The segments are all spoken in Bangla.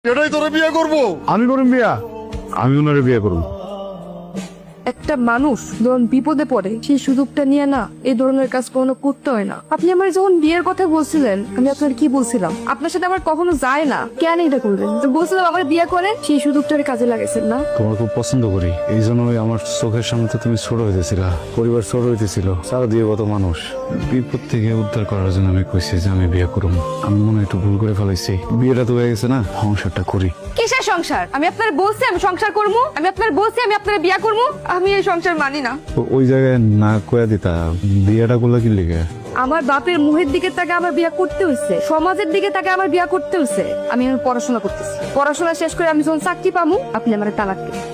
এটাই তোরে বিয়ে করবো। আমি করুন বিয়া, আমি ওনারে বিয়ে করুন। একটা মানুষ যখন বিপদে পড়ে সেই সুযোগটা নিয়ে না এই ধরনের কাজ কখনো করতে হয় না। আপনি আমার যখন বিয়ের কথা বলছিলেন আমি আপনার কি বলছিলাম, আপনার সাথে আমার কখনো যায় না, কেন এটা করবেন? তো বলছিলাম আমার বিয়ে করেন, সেই সুযোগটার কাজে লাগাইছেন না। তোমার খুব পছন্দ করি, এই জন্যই আমার চোখের সামনে তো তুমি ছোট হইতেছিলা, পরিবার ছোট হইতেছিল, সারা দিয়ে কত মানুষ। বিপদ থেকে উদ্ধার করার জন্য আমি কইছি যে আমি বিয়ে করুম। আমি মনে হয় একটু ভুল করে ফেলাইছি, বিয়েটা তো হয়ে গেছে না, সংসারটা করি। কিসের সংসার? আমি আপনার বলছি আমি সংসার করবো, আমি আপনার বলছি আমি আপনার বিয়ে করবো। আমি এই সংসার মানি না। ওই জায়গায় না কয়া দিতা, বিয়েটা করলে কি লিখে? আমার বাপের মুখের দিকে তাকে আমার বিয়ে করতে হয়েছে, সমাজের দিকে তাকে আমার বিয়ে করতে হয়েছে। আমি এখন পড়াশোনা করতেছি, পড়াশোনা শেষ করে আমি যখন চাকরি পাবো আপনি আমার তালাক দিবেন।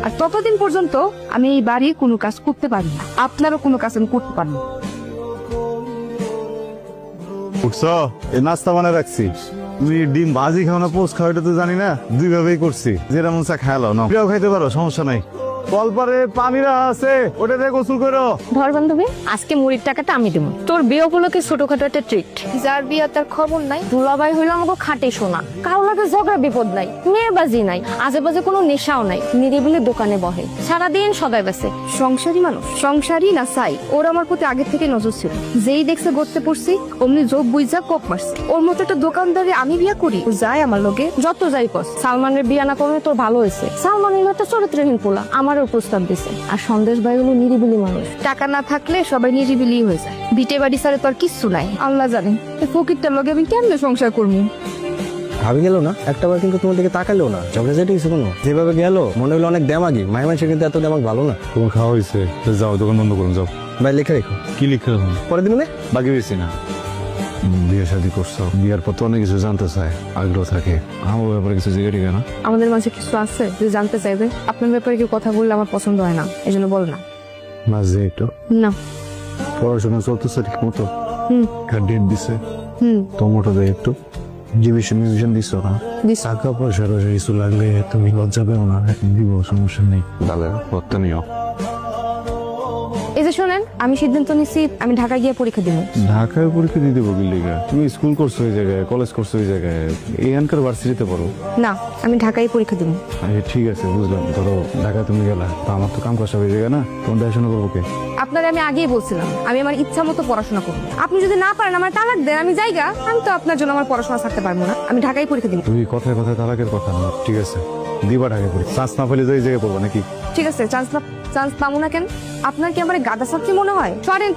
আর ততদিন পর্যন্ত আমি এই বাড়ির কোনো কাজ করতে পারি না, আপনারও কোনো কাজ আমি করতে পারি না। উঠছো? এই নাস্তা বানায় রাখছি, তুমি ডিম ভাজি খাও না পোস্ট খাও এটা তো জানি না, দুই ভাবেই করছি, যেটা মন চা খাইলো না, খাইতে পারো, সমস্যা নাই। কলপারে পানিরা আছে, ওটাতে গোসল করো। ধর বান্ধবী, আজকে মুড়ির টাকাটা আমি দেবো। তোর বিয়ে উপলক্ষে ছোটখাটো একটা ট্রিট। যার বিয়ে তার খবর নাই। দুলাভাই হইলো আমাকে খাটে শোনা, কারো লাগে ঝগড়া বিপদ নাই, মেয়েবাজি নাই, আজে বাজে কোনো নেশাও নাই, নিরিবিলি দোকানে বহে, সারাদিন সদাই বেসে। সংসারী মানুষ, সংসারী না চাই। ওর আমার প্রতি আগে থেকে নজর ছিল, যেই দেখছে গড়তে পড়ছি অমনি যোগ বুঝা কোপ মারছে। ওর মতো একটা দোকানদারে আমি বিয়ে করি, ও যায় আমার লোকে। যত যাই কস, সালমানের বিয়ে না করলে তোর ভালো হয়েছে। সালমান হলো একটা চরিত্রহীন পোলা, আমারও প্রস্তাব দিছে। আর সন্দেশ ভাই হলো নিরিবিলি মানুষ। টাকা না থাকলে সবাই নিরিবিলি হয়ে যায়। বিটে বাড়ি ছাড়া তো আর কিচ্ছু নাই। আল্লাহ জানে এই ফকিরটার লগে আমি কেমনে সংসার করবো। ভাবি গেল না একটাবার, কিন্তু তোমার দিকে তাকালো না, ঝগড়া যেটা কিছু কোনো যেভাবে গেল মনে হলো অনেক দেমাগি। মায়ের মানুষের কিন্তু এত দেমাগ ভালো না। তোমার খাওয়া হয়েছে, যাও দোকান বন্ধ করুন, যাও। ভাই লিখে রেখো, কি লিখে রাখুন? পরের দিন বাকি বেশি না। বিয়ে শাদী করছো, বিয়ের পর তো অনেক কিছু জানতে চায়, আগ্রহ থাকে। আমার ব্যাপারে কিছু জিজ্ঞাসা কেন? আমাদের মাঝে কিছু আছে যে জানতে চাইবে। আপনার ব্যাপারে কেউ কথা বললে আমার পছন্দ হয় না, এই জন্য বল না। না যে একটু না। পড়াশোনা চলতেছে ঠিক মতো? ডেট দিছে? টমেটো দেয় একটু। জিভিশন দিছ না? টাকা পয়সা কিছু লাগলে তুমি লজ্জা পেও না, দিব, সমস্যা নেই। তাহলে পড়তে নিও। এই যে শোনেন, আমি সিদ্ধান্ত নিচ্ছি আমি ঢাকায় গিয়ে পরীক্ষা দিব। ঢাকায় পরীক্ষা দিতে বলি লিগা? তুমি স্কুল করছো ওই জায়গায়, কলেজ করছো ওই জায়গায়, এখানকার ভার্সিটিতে পড়ো না, আমি ঢাকায় পরীক্ষা দিব। ঠিক আছে বুঝলাম, ধরো ঢাকায় তুমি গেলা, তা আমার তো কাম কাজ হয়ে যাবে না, তোমার দেখাশোনা করবো কে? আপনার আমি আগেই বলছিলাম আমি আমার ইচ্ছা মতো পড়াশোনা করবো। আপনি যদি না পারেন আমার তালাক দেন, আমি যাইগা। আমি তো আপনার জন্য আমার পড়াশোনা ছাড়তে পারবো না, আমি ঢাকায় পরীক্ষা দিব। তুই কথায় কথায় তালাকের কথা না, ঠিক আছে দিবা ঢাকায় পড়ি, চান্স না পেলে তো এই জায়গায় পড়বো নাকি? ঠিক আছে, চান্স পাবো না কেন? আপনার কি আমার গাদা ছাত্রী মনে হয়? সরেন।